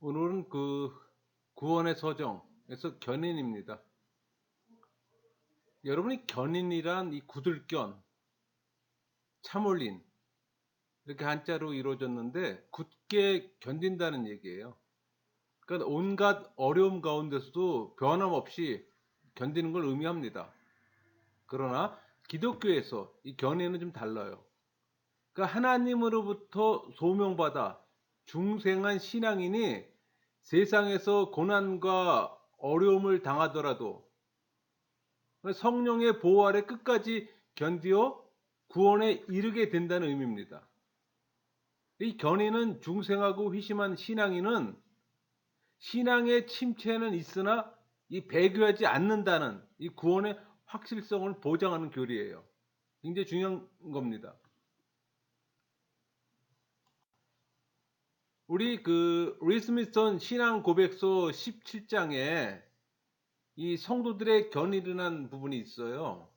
오늘은 구원의 서정에서 견인입니다. 여러분이 견인이란 이 구들견, 참을린 이렇게 한자로 이루어졌는데 굳게 견딘다는 얘기예요. 그러니까 온갖 어려움 가운데서도 변함없이 견디는 걸 의미합니다. 그러나 기독교에서 이 견인은 좀 달라요. 그러니까 하나님으로부터 소명받아 중생한 신앙인이 세상에서 고난과 어려움을 당하더라도 성령의 보호 아래 끝까지 견디어 구원에 이르게 된다는 의미입니다. 이 견인은 중생하고 회심한 신앙인은 신앙의 침체는 있으나 이 배교하지 않는다는 이 구원의 확실성을 보장하는 교리예요. 굉장히 중요한 겁니다. 우리 리스미스턴 신앙 고백서 17장에 이 성도들의 견인이라는 부분이 있어요.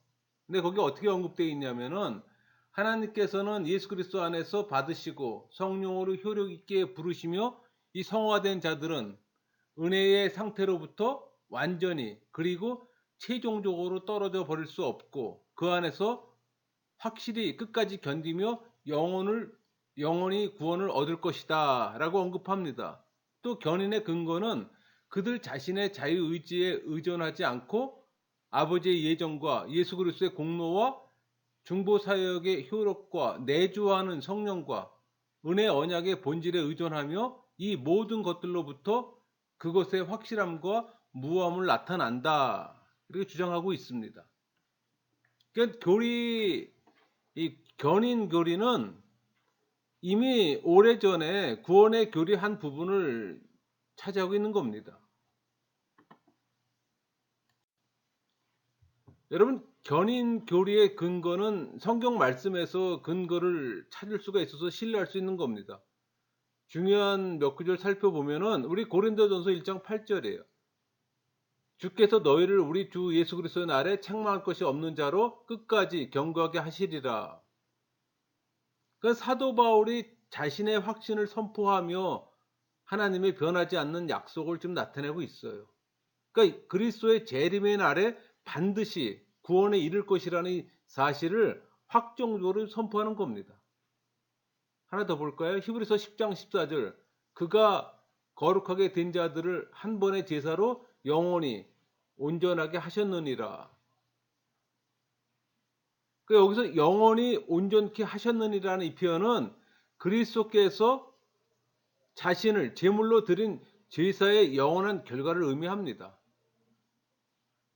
근데 거기 어떻게 언급되어 있냐면은 하나님께서는 예수 그리스도 안에서 받으시고 성령으로 효력 있게 부르시며 이 성화된 자들은 은혜의 상태로부터 완전히 그리고 최종적으로 떨어져 버릴 수 없고 그 안에서 확실히 끝까지 견디며 영원히 구원을 얻을 것이다 라고 언급합니다. 또 견인의 근거는 그들 자신의 자유의지에 의존하지 않고 아버지의 예정과 예수 그리스도의 공로와 중보사역의 효력과 내주하는 성령과 은혜 언약의 본질에 의존하며 이 모든 것들로부터 그것의 확실함과 무함을 나타난다 이렇게 주장하고 있습니다. 그러니까 이 견인 교리는 이미 오래전에 구원의 교리 한 부분을 차지하고 있는 겁니다. 여러분, 견인 교리의 근거는 성경 말씀에서 근거를 찾을 수가 있어서 신뢰할 수 있는 겁니다. 중요한 몇 구절 살펴보면은 우리 고린도전서 1장 8절이에요. 주께서 너희를 우리 주 예수 그리스도의 날에 책망할 것이 없는 자로 끝까지 견고하게 하시리라. 그 사도 바울이 자신의 확신을 선포하며 하나님의 변하지 않는 약속을 좀 나타내고 있어요. 그러니까 그리스도의 재림의 날에 반드시 구원에 이를 것이라는 이 사실을 확정적으로 선포하는 겁니다. 하나 더 볼까요? 히브리서 10장 14절. 그가 거룩하게 된 자들을 한 번의 제사로 영원히 온전하게 하셨느니라. 여기서 영원히 온전케 하셨느니라는 이 표현은 그리스도께서 자신을 제물로 드린 제사의 영원한 결과를 의미합니다.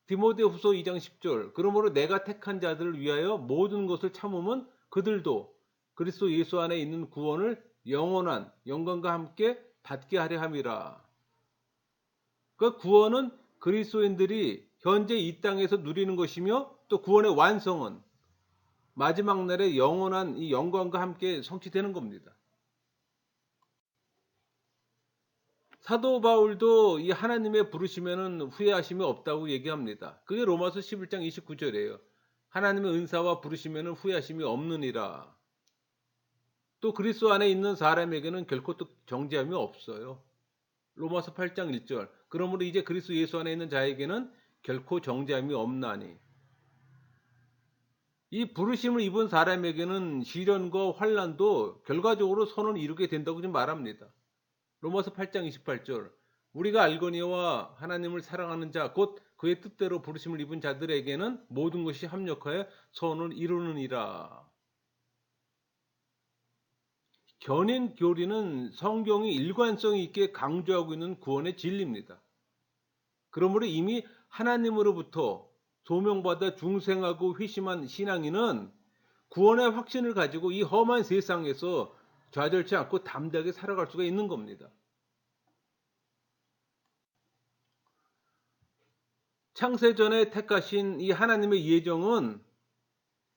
디모데후서 2장 10절. 그러므로 내가 택한 자들을 위하여 모든 것을 참으면 그들도 그리스도 예수 안에 있는 구원을 영원한 영광과 함께 받게 하려 함이라. 그 구원은 그리스도인들이 현재 이 땅에서 누리는 것이며 또 구원의 완성은 마지막 날에 영원한 이 영광과 함께 성취되는 겁니다. 사도 바울도 이 하나님의 부르시면은 후회하심이 없다고 얘기합니다. 그게 로마서 11장 29절이에요. 하나님의 은사와 부르시면은 후회하심이 없느니라. 또 그리스도 안에 있는 사람에게는 결코 또 정죄함이 없어요. 로마서 8장 1절. 그러므로 이제 그리스도 예수 안에 있는 자에게는 결코 정죄함이 없나니. 이 부르심을 입은 사람에게는 시련과 환난도 결과적으로 선을 이루게 된다고 좀 말합니다. 로마서 8장 28절. 우리가 알거니와 하나님을 사랑하는 자 곧 그의 뜻대로 부르심을 입은 자들에게는 모든 것이 합력하여 선을 이루느니라. 견인 교리는 성경이 일관성 있게 강조하고 있는 구원의 진리입니다. 그러므로 이미 하나님으로부터 소명받아 중생하고 회심한 신앙인은 구원의 확신을 가지고 이 험한 세상에서 좌절치 않고 담대하게 살아갈 수가 있는 겁니다. 창세전에 택하신 이 하나님의 예정은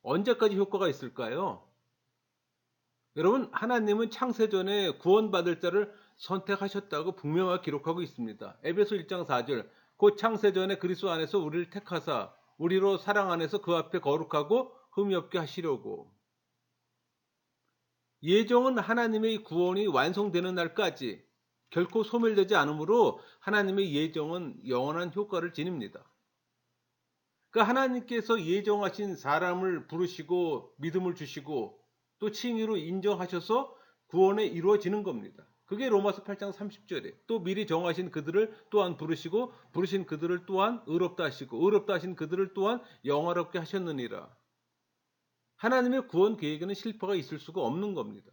언제까지 효과가 있을까요? 여러분, 하나님은 창세전에 구원받을 자를 선택하셨다고 분명하게 기록하고 있습니다. 에베소 1장 4절. 곧 창세전에 그리스도 안에서 우리를 택하사 우리로 사랑 안에서 그 앞에 거룩하고 흠이 없게 하시려고. 예정은 하나님의 구원이 완성되는 날까지 결코 소멸되지 않으므로 하나님의 예정은 영원한 효과를 지닙니다. 그러니까 하나님께서 예정하신 사람을 부르시고 믿음을 주시고 또 칭의로 인정하셔서 구원에 이루어지는 겁니다. 그게 로마서 8장 30절에 또 미리 정하신 그들을 또한 부르시고 부르신 그들을 또한 의롭다 하시고 의롭다 하신 그들을 또한 영화롭게 하셨느니라. 하나님의 구원 계획에는 실패가 있을 수가 없는 겁니다.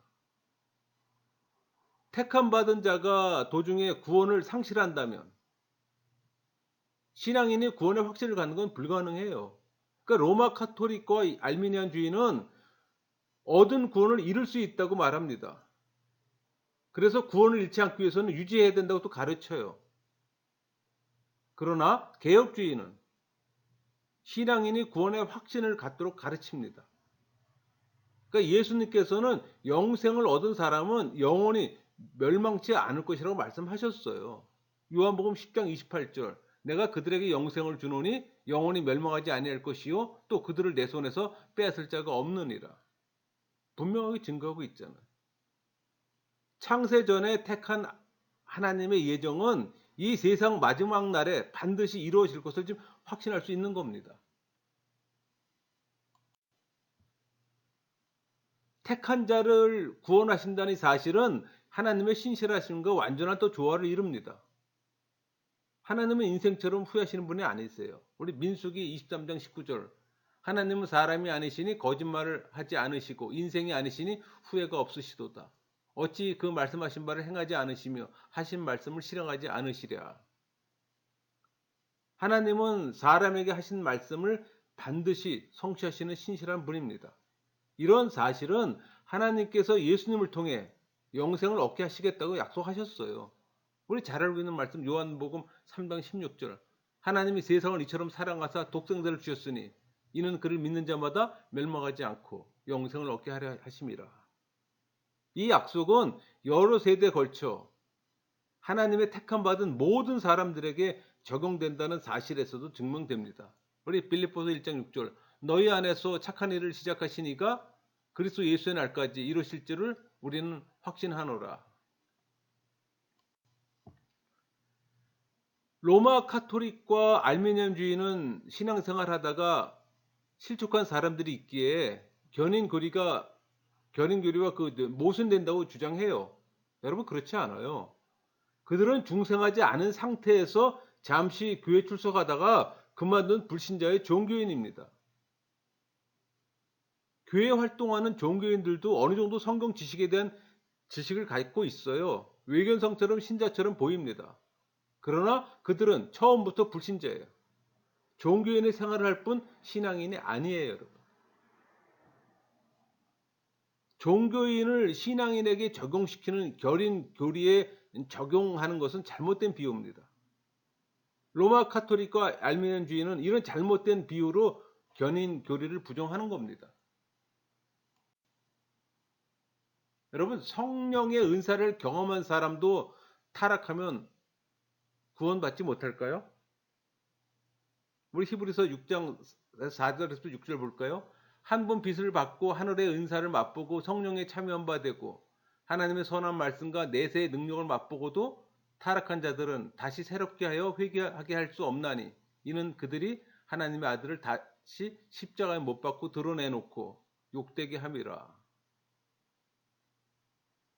택함 받은 자가 도중에 구원을 상실한다면 신앙인이 구원의 확신을 갖는 건 불가능해요. 그러니까 로마 카톨릭과 알미니안주의는 얻은 구원을 잃을 수 있다고 말합니다. 그래서 구원을 잃지 않기 위해서는 유지해야 된다고 또 가르쳐요. 그러나 개혁주의는 신앙인이 구원의 확신을 갖도록 가르칩니다. 그러니까 예수님께서는 영생을 얻은 사람은 영원히 멸망치 않을 것이라고 말씀하셨어요. 요한복음 10장 28절 내가 그들에게 영생을 주노니 영원히 멸망하지 아니할 것이요 또 그들을 내 손에서 빼앗을 자가 없느니라. 분명하게 증거하고 있잖아요. 창세 전에 택한 하나님의 예정은 이 세상 마지막 날에 반드시 이루어질 것을 지금 확신할 수 있는 겁니다. 택한 자를 구원하신다는 사실은 하나님의 신실하심과 완전한 또 조화를 이룹니다. 하나님은 인생처럼 후회하시는 분이 아니세요. 우리 민수기 23장 19절 하나님은 사람이 아니시니 거짓말을 하지 않으시고 인생이 아니시니 후회가 없으시도다. 어찌 그 말씀하신 바를 행하지 않으시며 하신 말씀을 실행하지 않으시랴. 하나님은 사람에게 하신 말씀을 반드시 성취하시는 신실한 분입니다. 이런 사실은 하나님께서 예수님을 통해 영생을 얻게 하시겠다고 약속하셨어요. 우리 잘 알고 있는 말씀 요한복음 3장 16절 하나님이 세상을 이처럼 사랑하사 독생자를 주셨으니 이는 그를 믿는 자마다 멸망하지 않고 영생을 얻게 하려 하심이라. 이 약속은 여러 세대에 걸쳐 하나님의 택함 받은 모든 사람들에게 적용된다는 사실에서도 증명됩니다. 우리 빌립보서 1장 6절 너희 안에서 착한 일을 시작하신 이가 그리스도 예수의 날까지 이루실 줄을 우리는 확신하노라. 로마 카톨릭과 알미니안주의는 신앙생활 하다가 실족한 사람들이 있기에 견인교리와 모순된다고 주장해요. 여러분 그렇지 않아요. 그들은 중생하지 않은 상태에서 잠시 교회 출석하다가 그만둔 불신자의 종교인입니다. 교회 활동하는 종교인들도 어느 정도 성경 지식에 대한 지식을 갖고 있어요. 외견성처럼 신자처럼 보입니다. 그러나 그들은 처음부터 불신자예요. 종교인의 생활을 할 뿐 신앙인이 아니에요, 여러분. 종교인을 신앙인에게 적용시키는 결인 교리에 적용하는 것은 잘못된 비유입니다. 로마 카톨릭과 알미니안주의는 이런 잘못된 비유로 견인 교리를 부정하는 겁니다. 여러분 성령의 은사를 경험한 사람도 타락하면 구원받지 못할까요? 우리 히브리서 6장 4절에서 6절 볼까요? 한 번 빚을 받고 하늘의 은사를 맛보고 성령에 참여한 바 되고 하나님의 선한 말씀과 내세의 능력을 맛보고도 타락한 자들은 다시 새롭게 하여 회개하게 할 수 없나니 이는 그들이 하나님의 아들을 다시 십자가에 못 박고 드러내놓고 욕되게 함이라.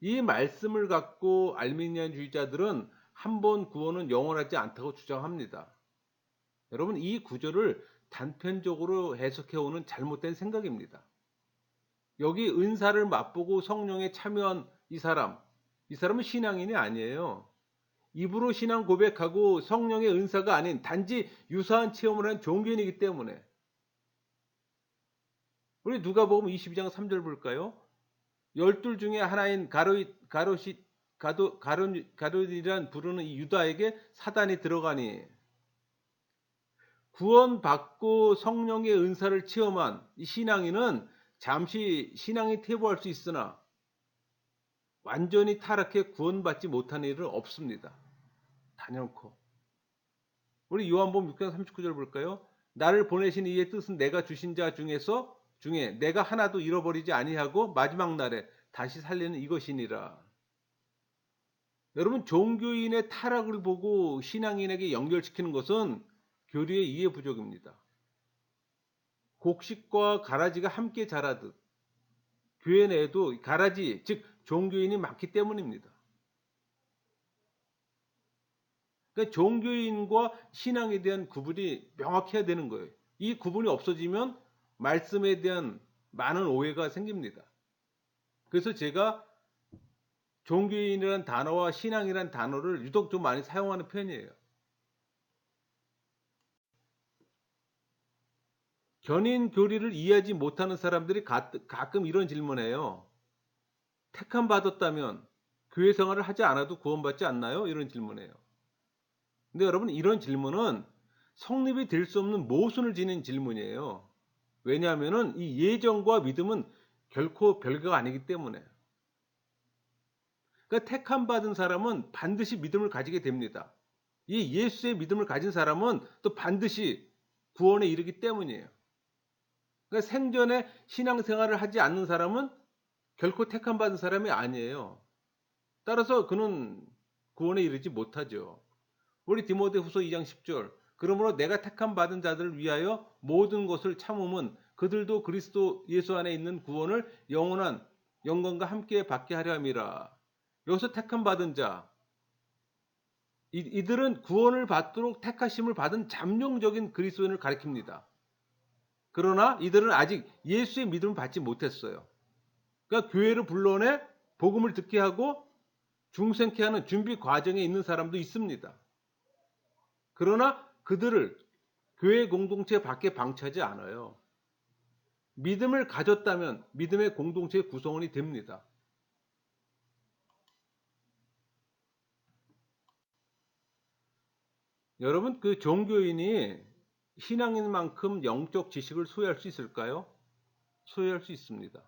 이 말씀을 갖고 알미니안주의자들은 한 번 구원은 영원하지 않다고 주장합니다. 여러분 이 구절을 단편적으로 해석해오는 잘못된 생각입니다. 여기 은사를 맛보고 성령에 참여한 이 사람은 신앙인이 아니에요. 입으로 신앙 고백하고 성령의 은사가 아닌 단지 유사한 체험을 한 종교인이기 때문에 우리 누가복음 22장 3절 볼까요? 12 중에 하나인 가룟이란 부르는 이 유다에게 사단이 들어가니 구원받고 성령의 은사를 체험한 이 신앙인은 잠시 신앙이 퇴보할 수 있으나 완전히 타락해 구원받지 못한 일은 없습니다. 단연코. 우리 요한복음 6장 39절 볼까요? 나를 보내신 이의 뜻은 내가 주신 자 중에 내가 하나도 잃어버리지 아니하고 마지막 날에 다시 살리는 이것이니라. 여러분, 종교인의 타락을 보고 신앙인에게 연결시키는 것은 교리의 이해 부족입니다. 곡식과 가라지가 함께 자라듯 교회 내에도 가라지, 즉 종교인이 많기 때문입니다. 그러니까 종교인과 신앙에 대한 구분이 명확해야 되는 거예요. 이 구분이 없어지면 말씀에 대한 많은 오해가 생깁니다. 그래서 제가 종교인이라는 단어와 신앙이라는 단어를 유독 좀 많이 사용하는 편이에요. 견인 교리를 이해하지 못하는 사람들이 가끔 이런 질문해요. 택함 받았다면 교회 생활을 하지 않아도 구원받지 않나요? 이런 질문해요. 근데 여러분, 이런 질문은 성립이 될 수 없는 모순을 지닌 질문이에요. 왜냐하면은 이 예정과 믿음은 결코 별개가 아니기 때문에. 그러니까 택함 받은 사람은 반드시 믿음을 가지게 됩니다. 이 예수의 믿음을 가진 사람은 또 반드시 구원에 이르기 때문이에요. 그러니까 생전에 신앙생활을 하지 않는 사람은 결코 택함 받은 사람이 아니에요. 따라서 그는 구원에 이르지 못하죠. 우리 디모데후서 2장 10절. 그러므로 내가 택함 받은 자들을 위하여 모든 것을 참음은 그들도 그리스도 예수 안에 있는 구원을 영원한 영광과 함께 받게 하려 함이라. 여기서 택함 받은 자, 이들은 구원을 받도록 택하심을 받은 잠룡적인 그리스도인을 가리킵니다. 그러나 이들은 아직 예수의 믿음을 받지 못했어요. 그러니까 교회를 불러내 복음을 듣게 하고 중생케 하는 준비 과정에 있는 사람도 있습니다. 그러나 그들을 교회 공동체 밖에 방치하지 않아요. 믿음을 가졌다면 믿음의 공동체의 구성원이 됩니다. 여러분, 그 종교인이 신앙인 만큼 영적 지식을 소유할 수 있을까요? 소유할 수 있습니다.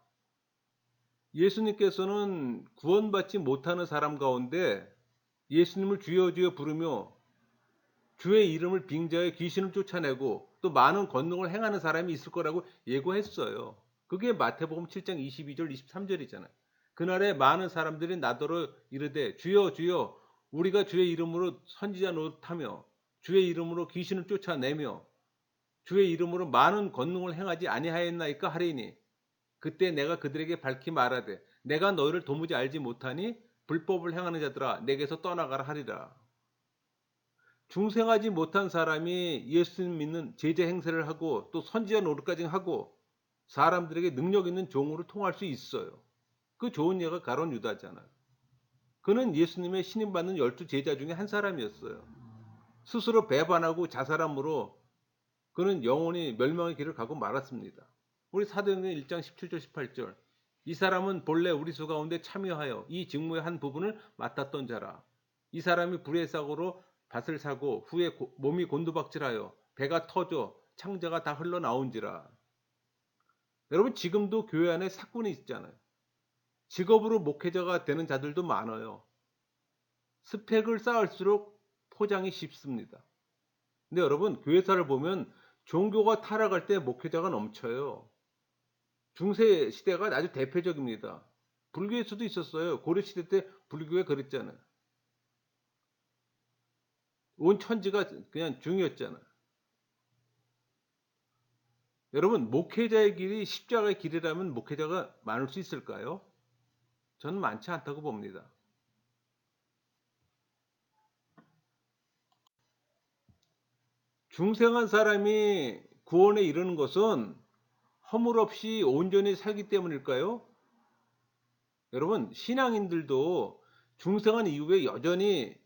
예수님께서는 구원받지 못하는 사람 가운데 예수님을 주여 주여 부르며 주의 이름을 빙자해 귀신을 쫓아내고 또 많은 권능을 행하는 사람이 있을 거라고 예고했어요. 그게 마태복음 7장 22절 23절이잖아요. 그날에 많은 사람들이 나더러 이르되 주여 주여 우리가 주의 이름으로 선지자 노릇하며 주의 이름으로 귀신을 쫓아내며 주의 이름으로 많은 권능을 행하지 아니하였나이까 하리니 그때 내가 그들에게 밝히 말하되 내가 너희를 도무지 알지 못하니 불법을 행하는 자들아 내게서 떠나가라 하리라. 중생하지 못한 사람이 예수님 믿는 제자 행세를 하고 또 선지자 노릇까지 하고 사람들에게 능력 있는 종으로 통할 수 있어요. 그 좋은 예가 가룟 유다잖아요. 그는 예수님의 신임받는 12 제자 중에 한 사람이었어요. 스스로 배반하고 자살함으로 그는 영원히 멸망의 길을 가고 말았습니다. 우리 사도행전 1장 17절 18절. 이 사람은 본래 우리 수 가운데 참여하여 이 직무의 한 부분을 맡았던 자라. 이 사람이 불의 사고로 밭을 사고 후에 몸이 곤두박질하여 배가 터져 창자가 다 흘러나온지라. 여러분, 지금도 교회 안에 사건이 있잖아요. 직업으로 목회자가 되는 자들도 많아요. 스펙을 쌓을수록 포장이 쉽습니다. 근데 여러분, 교회사를 보면 종교가 타락할 때 목회자가 넘쳐요. 중세 시대가 아주 대표적입니다. 불교에서도 있었어요. 고려시대 때 불교가 그랬잖아요. 온 천지가 그냥 중이었잖아요. 여러분, 목회자의 길이 십자가의 길이라면 목회자가 많을 수 있을까요? 저는 많지 않다고 봅니다. 중생한 사람이 구원에 이르는 것은 허물 없이 온전히 살기 때문일까요? 여러분, 신앙인들도 중생한 이후에 여전히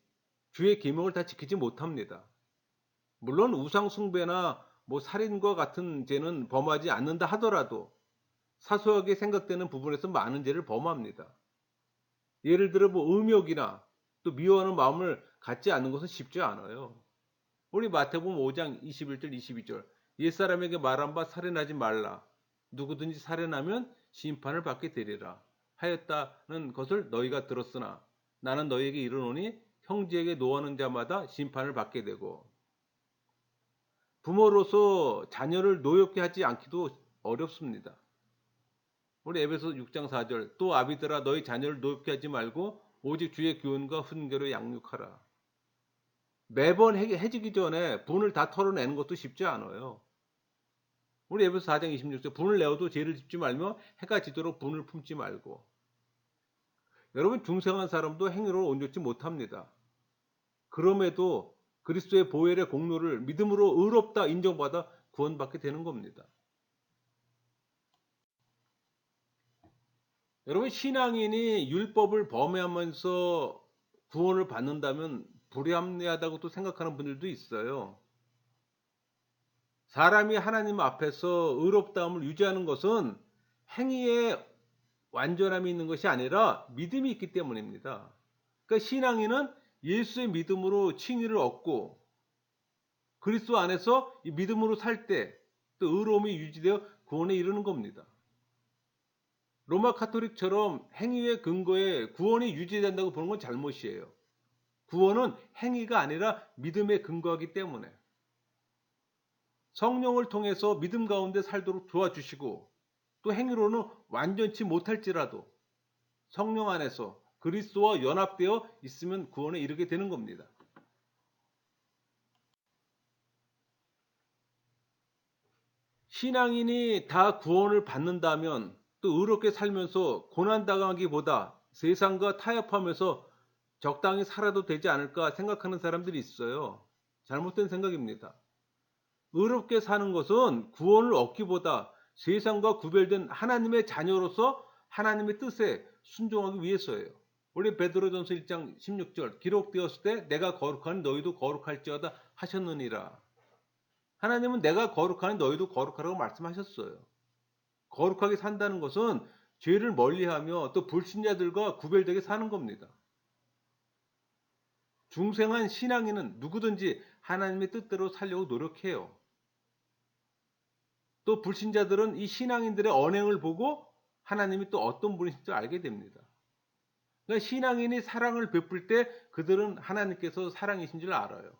주의 계명을 다 지키지 못합니다. 물론 우상 숭배나 살인과 같은 죄는 범하지 않는다 하더라도 사소하게 생각되는 부분에서 많은 죄를 범합니다. 예를 들어 음욕이나 또 미워하는 마음을 갖지 않는 것은 쉽지 않아요. 우리 마태복음 5장 21절 22절. 옛사람에게 말한 바 살인하지 말라. 누구든지 살인하면 심판을 받게 되리라 하였다는 것을 너희가 들었으나 나는 너희에게 이르노니 형제에게 노하는 자마다 심판을 받게 되고. 부모로서 자녀를 노엽게 하지 않기도 어렵습니다. 우리 에베소 6장 4절. 또 아비들아 너희 자녀를 노엽게 하지 말고 오직 주의 교훈과 훈계로 양육하라. 매번 해지기 전에 분을 다 털어내는 것도 쉽지 않아요. 우리 에베소 4장 26절 분을 내어도 죄를 짓지 말며 해가 지도록 분을 품지 말고. 여러분 중생한 사람도 행위로 온전치 못합니다. 그럼에도 그리스도의 보혈의 공로를 믿음으로 의롭다 인정받아 구원받게 되는 겁니다. 여러분 신앙인이 율법을 범하면서 구원을 받는다면 불합리하다고 또 생각하는 분들도 있어요. 사람이 하나님 앞에서 의롭다함을 유지하는 것은 행위에 완전함이 있는 것이 아니라 믿음이 있기 때문입니다. 그러니까 신앙인은 예수의 믿음으로 칭의를 얻고 그리스도 안에서 이 믿음으로 살 때 또 의로움이 유지되어 구원에 이르는 겁니다. 로마 카톨릭처럼 행위의 근거에 구원이 유지된다고 보는 건 잘못이에요. 구원은 행위가 아니라 믿음에 근거하기 때문에 성령을 통해서 믿음 가운데 살도록 도와주시고 또 행위로는 완전치 못할지라도 성령 안에서 그리스도와 연합되어 있으면 구원에 이르게 되는 겁니다. 신앙인이 다 구원을 받는다면 또 의롭게 살면서 고난당하기보다 세상과 타협하면서 적당히 살아도 되지 않을까 생각하는 사람들이 있어요. 잘못된 생각입니다. 의롭게 사는 것은 구원을 얻기보다 세상과 구별된 하나님의 자녀로서 하나님의 뜻에 순종하기 위해서예요. 우리 베드로전서 1장 16절 기록되었을 때 내가 거룩하니 너희도 거룩할지어다 하셨느니라. 하나님은 내가 거룩하니 너희도 거룩하라고 말씀하셨어요. 거룩하게 산다는 것은 죄를 멀리하며 또 불신자들과 구별되게 사는 겁니다. 중생한 신앙인은 누구든지 하나님의 뜻대로 살려고 노력해요. 또 불신자들은 이 신앙인들의 언행을 보고 하나님이 또 어떤 분이신지 알게 됩니다. 그러니까 신앙인이 사랑을 베풀 때 그들은 하나님께서 사랑이신 줄 알아요.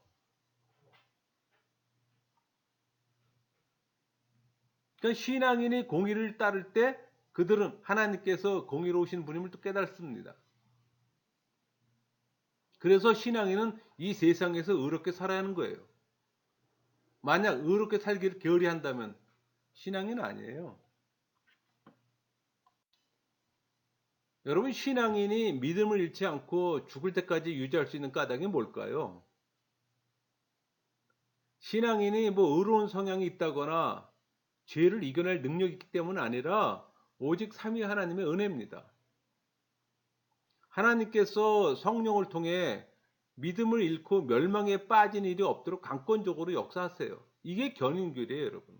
그러니까 신앙인이 공의를 따를 때 그들은 하나님께서 공의로우신 분임을 또 깨닫습니다. 그래서 신앙인은 이 세상에서 의롭게 살아야 하는 거예요. 만약 의롭게 살기를 게으리한다면 신앙인 아니에요. 여러분 신앙인이 믿음을 잃지 않고 죽을 때까지 유지할 수 있는 까닭이 뭘까요? 신앙인이 뭐 의로운 성향이 있다거나 죄를 이겨낼 능력이 있기 때문은 아니라 오직 삼위 하나님의 은혜입니다. 하나님께서 성령을 통해 믿음을 잃고 멸망에 빠진 일이 없도록 강권적으로 역사하세요. 이게 견인교리예요, 여러분.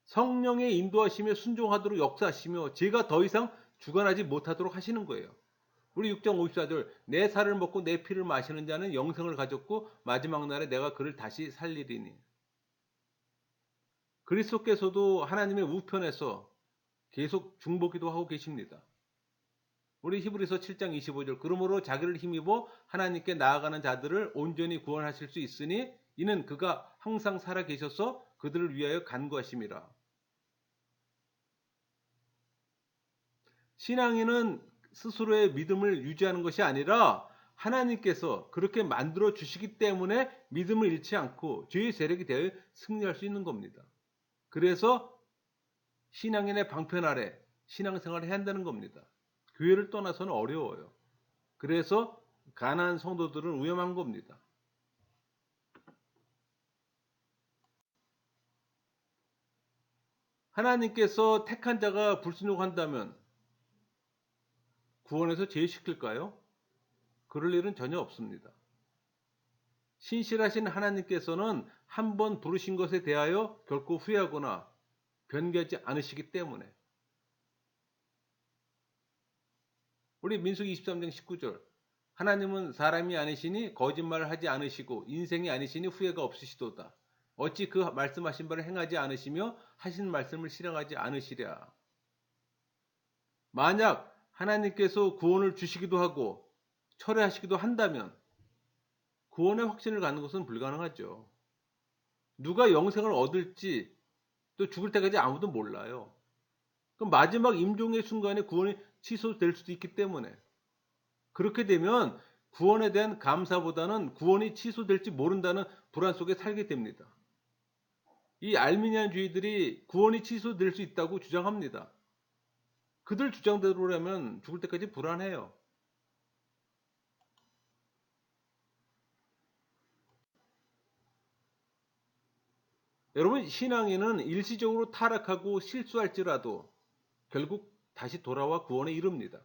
성령의 인도하심에 순종하도록 역사하시며 죄가 더 이상 주관하지 못하도록 하시는 거예요. 우리 6장 54절 내 살을 먹고 내 피를 마시는 자는 영생을 가졌고 마지막 날에 내가 그를 다시 살리리니. 그리스도께서도 하나님의 우편에서 계속 중보기도 하고 계십니다. 우리 히브리서 7장 25절 그러므로 자기를 힘입어 하나님께 나아가는 자들을 온전히 구원하실 수 있으니 이는 그가 항상 살아 계셔서 그들을 위하여 간구하심이라. 신앙인은 스스로의 믿음을 유지하는 것이 아니라 하나님께서 그렇게 만들어 주시기 때문에 믿음을 잃지 않고 죄의 세력에 대해 승리할 수 있는 겁니다. 그래서 신앙인의 방편 아래 신앙생활을 해야 한다는 겁니다. 교회를 떠나서는 어려워요. 그래서 가난한 성도들은 위험한 겁니다. 하나님께서 택한 자가 불순종한다면 구원에서 제외시킬까요? 그럴 일은 전혀 없습니다. 신실하신 하나님께서는 한 번 부르신 것에 대하여 결코 후회하거나 변개하지 않으시기 때문에 우리 민수기 23장 19절 하나님은 사람이 아니시니 거짓말을 하지 않으시고 인생이 아니시니 후회가 없으시도다. 어찌 그 말씀하신 바를 행하지 않으시며 하신 말씀을 실행하지 않으시랴. 만약 하나님께서 구원을 주시기도 하고 철회하시기도 한다면 구원의 확신을 갖는 것은 불가능하죠. 누가 영생을 얻을지 또 죽을 때까지 아무도 몰라요. 그럼 마지막 임종의 순간에 구원이 취소될 수도 있기 때문에 그렇게 되면 구원에 대한 감사보다는 구원이 취소될지 모른다는 불안 속에 살게 됩니다. 이 알미니안주의들이 구원이 취소될 수 있다고 주장합니다. 그들 주장대로라면 죽을 때까지 불안해요. 여러분, 신앙인은 일시적으로 타락하고 실수할지라도 결국 다시 돌아와 구원에 이릅니다.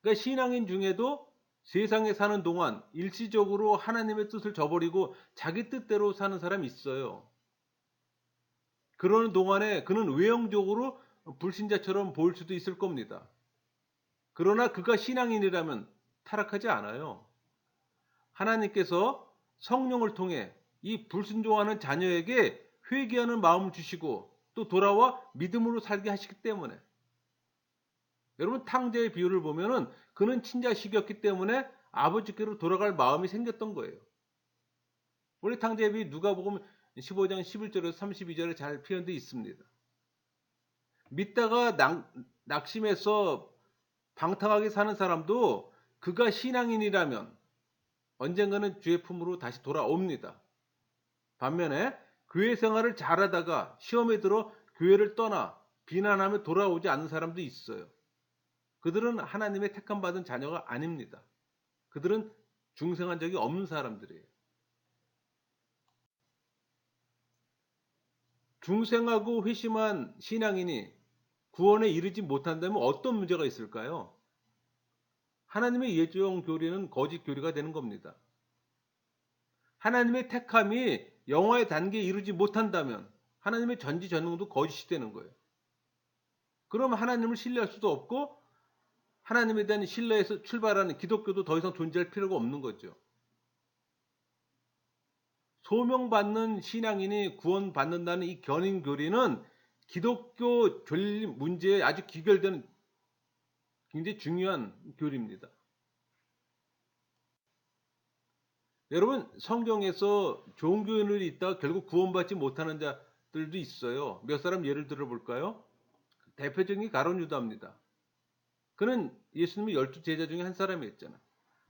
그러니까 신앙인 중에도 세상에 사는 동안 일시적으로 하나님의 뜻을 저버리고 자기 뜻대로 사는 사람이 있어요. 그러는 동안에 그는 외형적으로 불신자처럼 보일 수도 있을 겁니다. 그러나 그가 신앙인이라면 타락하지 않아요. 하나님께서 성령을 통해 이 불순종하는 자녀에게 회개하는 마음을 주시고 또 돌아와 믿음으로 살게 하시기 때문에, 여러분, 탕자의 비유를 보면은 그는 친자식이었기 때문에 아버지께로 돌아갈 마음이 생겼던 거예요. 우리 탕자의 비유 누가복음 15장 11절에서 32절에 잘 표현되어 있습니다. 믿다가 낙심해서 방탕하게 사는 사람도 그가 신앙인이라면 언젠가는 주의 품으로 다시 돌아옵니다. 반면에 교회 생활을 잘하다가 시험에 들어 교회를 떠나 비난하며 돌아오지 않는 사람도 있어요. 그들은 하나님의 택함 받은 자녀가 아닙니다. 그들은 중생한 적이 없는 사람들이에요. 중생하고 회심한 신앙인이 구원에 이르지 못한다면 어떤 문제가 있을까요? 하나님의 예정 교리는 거짓 교리가 되는 겁니다. 하나님의 택함이 영화의 단계에 이르지 못한다면 하나님의 전지전능도 거짓이 되는 거예요. 그럼 하나님을 신뢰할 수도 없고 하나님에 대한 신뢰에서 출발하는 기독교도 더 이상 존재할 필요가 없는 거죠. 소명받는 신앙인이 구원받는다는 이 견인교리는 기독교 존립 문제에 아주 기결되는 굉장히 중요한 교리입니다. 여러분, 성경에서 좋은 교인들이 있다가 결국 구원받지 못하는 자들도 있어요. 몇 사람 예를 들어볼까요? 대표적인 가룟 유다입니다. 그는 예수님의 12제자 중에 한 사람이었잖아요.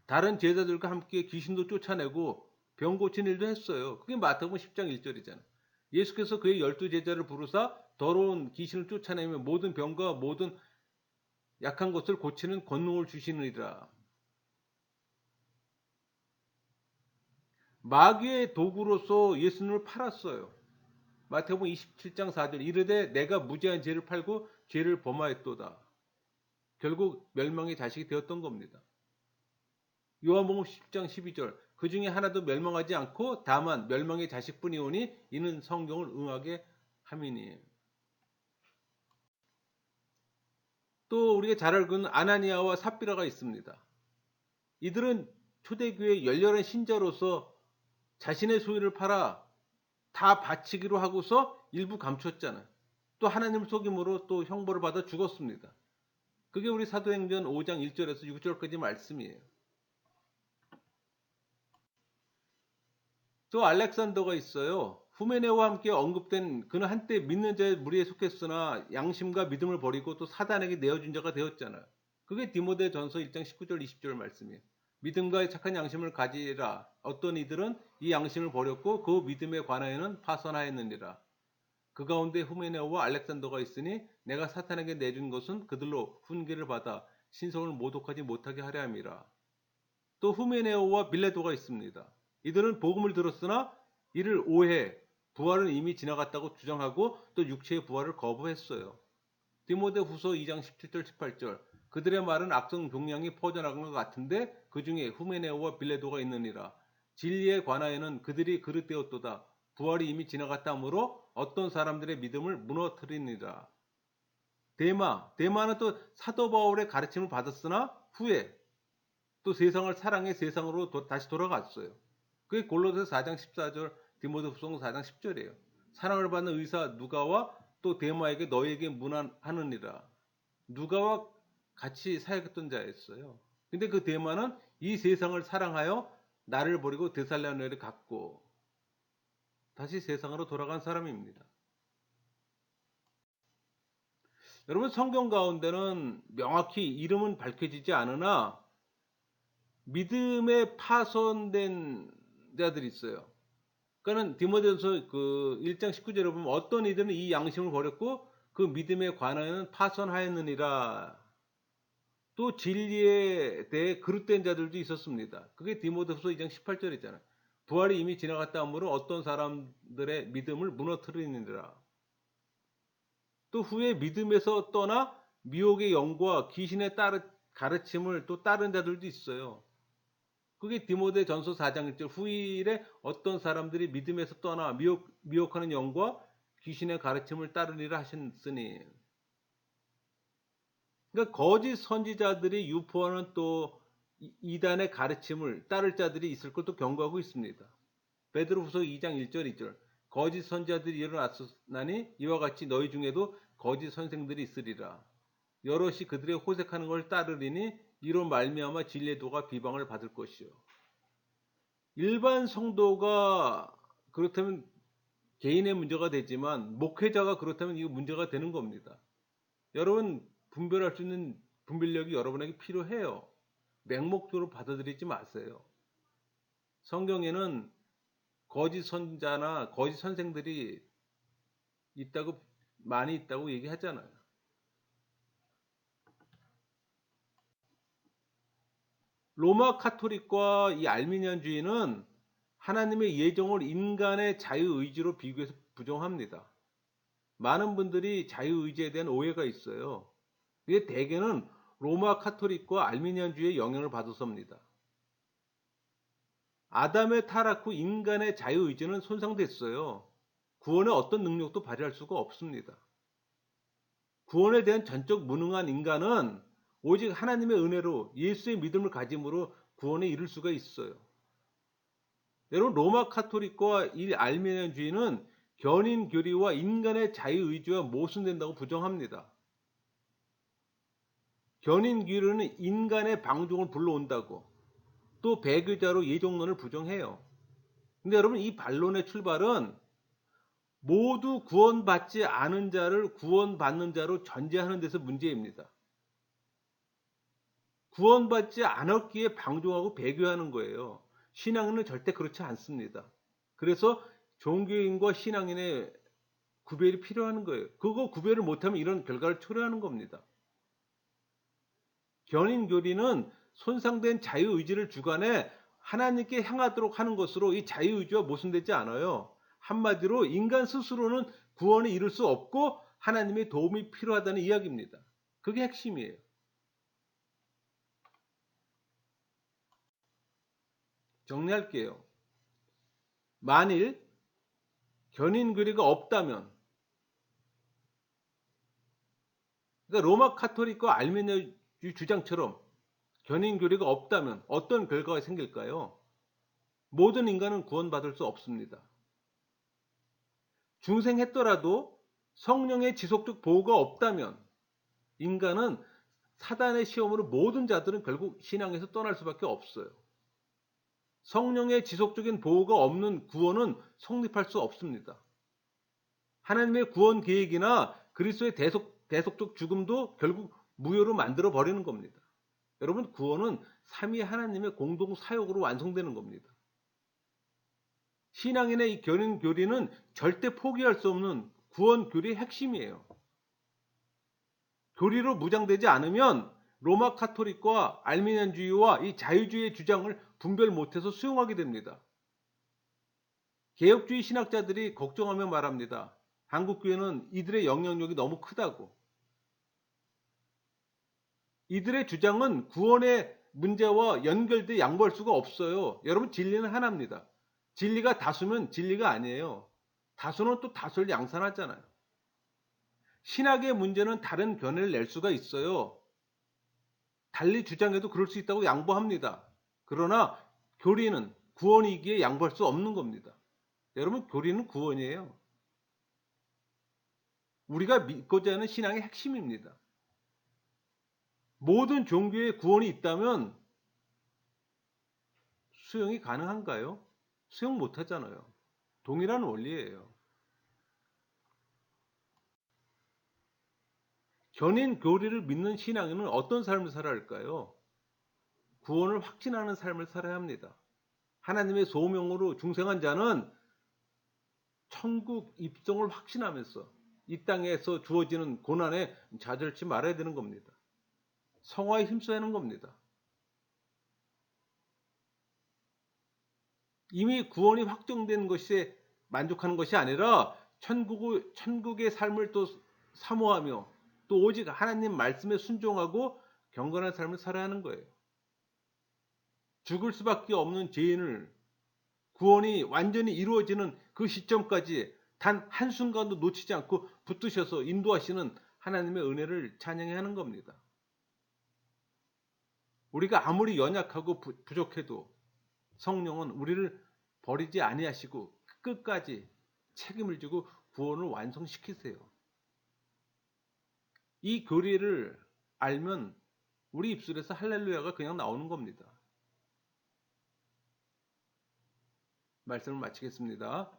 다른 제자들과 함께 귀신도 쫓아내고 병 고친 일도 했어요. 그게 마태복음 10장 1절이잖아요. 예수께서 그의 12제자를 부르사 더러운 귀신을 쫓아내며 모든 병과 모든 약한 것을 고치는 권능을 주시느니라. 마귀의 도구로서 예수님을 팔았어요. 마태복음 27장 4절, 이르되 내가 무죄한 죄를 팔고 죄를 범하였도다. 결국 멸망의 자식이 되었던 겁니다. 요한복음 10장 12절, 그 중에 하나도 멸망하지 않고 다만 멸망의 자식뿐이오니 이는 성경을 응하게 함이니. 또 우리가 잘 알고 있는 아나니아와 삽비라가 있습니다. 이들은 초대교회 열렬한 신자로서 자신의 소유를 팔아 다 바치기로 하고서 일부 감췄잖아요. 또 하나님을 속임으로 또 형벌을 받아 죽었습니다. 그게 우리 사도행전 5장 1절에서 6절까지 말씀이에요. 또 알렉산더가 있어요. 후메네오와 함께 언급된 그는 한때 믿는 자의 무리에 속했으나 양심과 믿음을 버리고 또 사단에게 내어준 자가 되었잖아요. 그게 디모데전서 1장 19절 20절 말씀이에요. 믿음과 착한 양심을 가지라. 어떤 이들은 이 양심을 버렸고 그 믿음에 관하여는 파선하였느니라. 그 가운데 후메네오와 알렉산더가 있으니 내가 사탄에게 내준 것은 그들로 훈계를 받아 신성을 모독하지 못하게 하려 함이라. 또 후메네오와 빌레도가 있습니다. 이들은 복음을 들었으나 이를 오해, 부활은 이미 지나갔다고 주장하고 또 육체의 부활을 거부했어요. 디모데후서 2장 17절 18절, 그들의 말은 악성 종량이 퍼져나간 것 같은데 그 중에 후메네오와 빌레도가 있느니라. 진리에 관하여는 그들이 그릇되었도다. 부활이 이미 지나갔다 하므로 어떤 사람들의 믿음을 무너뜨리니라. 데마는 또 사도 바울의 가르침을 받았으나 후에 또 세상을 사랑해 세상으로 다시 돌아갔어요. 그게 골로새 4장 14절, 디모데후서 4장 10절이에요. 사랑을 받는 의사 누가와 또 데마에게 너에게 문안하느니라. 누가와 같이 사역했던 자였어요. 근데 그 데마는 이 세상을 사랑하여 나를 버리고 데살로니가를 갔고 다시 세상으로 돌아간 사람입니다. 여러분, 성경 가운데는 명확히 이름은 밝혀지지 않으나 믿음에 파손된 자들이 있어요. 그러니까는 디모데전서 그 1장 19절에 보면 어떤 이들은 이 양심을 버렸고 그 믿음에 관하여는 파손하였느니라. 또 진리에 대해 그릇된 자들도 있었습니다. 그게 디모데후서 2장 18절이잖아요. 부활이 이미 지나갔다 하므로 어떤 사람들의 믿음을 무너뜨리느니라. 또 후에 믿음에서 떠나 미혹의 영과 귀신의 가르침을 또 따른 자들도 있어요. 그게 디모데전서 4장 1절 후일에 어떤 사람들이 믿음에서 떠나 미혹하는 영과 귀신의 가르침을 따르리라 하셨으니, 그러니까 거짓 선지자들이 유포하는 또 이단의 가르침을 따를 자들이 있을 것도 경고하고 있습니다. 베드로후서 2장 1절 2절 거짓 선지자들이 일어났으나니 이와 같이 너희 중에도 거짓 선생들이 있으리라. 여럿이 그들의 호색하는 걸 따르리니 이로 말미암아 진리의 도가 비방을 받을 것이요. 일반 성도가 그렇다면 개인의 문제가 되지만 목회자가 그렇다면 이거 문제가 되는 겁니다. 여러분 분별할 수 있는 분별력이 여러분에게 필요해요. 맹목적으로 받아들이지 마세요. 성경에는 거짓 선자나 거짓 선생들이 있다고 많이 있다고 얘기하잖아요. 로마 카톨릭과 이 알미니안주의는 하나님의 예정을 인간의 자유의지로 비교해서 부정합니다. 많은 분들이 자유의지에 대한 오해가 있어요. 이게 대개는 로마 카톨릭과 알미니안주의의 영향을 받아서입니다. 아담의 타락 후 인간의 자유의지는 손상됐어요. 구원의 어떤 능력도 발휘할 수가 없습니다. 구원에 대한 전적 무능한 인간은 오직 하나님의 은혜로 예수의 믿음을 가짐으로 구원에 이를 수가 있어요. 여러분 로마 카톨릭과 이 알미니안주의는 견인 교리와 인간의 자유의지와 모순된다고 부정합니다. 견인 교리는 인간의 방종을 불러온다고, 또 배교자로 예정론을 부정해요. 근데 여러분 이 반론의 출발은 모두 구원받지 않은 자를 구원받는 자로 전제하는 데서 문제입니다. 구원받지 않았기에 방종하고 배교하는 거예요. 신앙인은 절대 그렇지 않습니다. 그래서 종교인과 신앙인의 구별이 필요한 거예요. 그거 구별을 못하면 이런 결과를 초래하는 겁니다. 견인교리는 손상된 자유의지를 주관해 하나님께 향하도록 하는 것으로 이 자유의지와 모순되지 않아요. 한마디로 인간 스스로는 구원에 이룰 수 없고 하나님의 도움이 필요하다는 이야기입니다. 그게 핵심이에요. 정리할게요. 만일 견인교리가 없다면, 그러니까 로마 카톨릭과 알메니아 주장처럼 견인교리가 없다면 어떤 결과가 생길까요? 모든 인간은 구원받을 수 없습니다. 중생했더라도 성령의 지속적 보호가 없다면 인간은 사단의 시험으로 모든 자들은 결국 신앙에서 떠날 수밖에 없어요. 성령의 지속적인 보호가 없는 구원은 성립할 수 없습니다. 하나님의 구원 계획이나 그리스도의 대속적 죽음도 결국 무효로 만들어 버리는 겁니다. 여러분 구원은 삼위 하나님의 공동 사역으로 완성되는 겁니다. 신앙인의 이 견인 교리는 절대 포기할 수 없는 구원 교리의 핵심이에요. 교리로 무장되지 않으면 로마 카톨릭과 알미니안주의와 이 자유주의의 주장을 분별 못해서 수용하게 됩니다. 개혁주의 신학자들이 걱정하며 말합니다. 한국교회는 이들의 영향력이 너무 크다고. 이들의 주장은 구원의 문제와 연결돼 양보할 수가 없어요. 여러분 진리는 하나입니다. 진리가 다수면 진리가 아니에요. 다수는 또 다수를 양산하잖아요. 신학의 문제는 다른 견해를 낼 수가 있어요. 달리 주장해도 그럴 수 있다고 양보합니다. 그러나 교리는 구원이기에 양보할 수 없는 겁니다. 여러분 교리는 구원이에요. 우리가 믿고자 하는 신앙의 핵심입니다. 모든 종교에 구원이 있다면 수용이 가능한가요? 수용 못하잖아요. 동일한 원리예요. 견인 교리를 믿는 신앙인은 어떤 삶을 살아야 할까요? 구원을 확신하는 삶을 살아야 합니다. 하나님의 소명으로 중생한 자는 천국 입성을 확신하면서 이 땅에서 주어지는 고난에 좌절치 말아야 되는 겁니다. 성화에 힘써야 하는 겁니다. 이미 구원이 확정된 것에 만족하는 것이 아니라 천국의 삶을 또 사모하며 또 오직 하나님 말씀에 순종하고 경건한 삶을 살아야 하는 거예요. 죽을 수밖에 없는 죄인을 구원이 완전히 이루어지는 그 시점까지 단 한순간도 놓치지 않고 붙드셔서 인도하시는 하나님의 은혜를 찬양해야 하는 겁니다. 우리가 아무리 연약하고 부족해도 성령은 우리를 버리지 아니하시고 끝까지 책임을 지고 구원을 완성시키세요. 이 교리를 알면 우리 입술에서 할렐루야가 그냥 나오는 겁니다. 말씀을 마치겠습니다.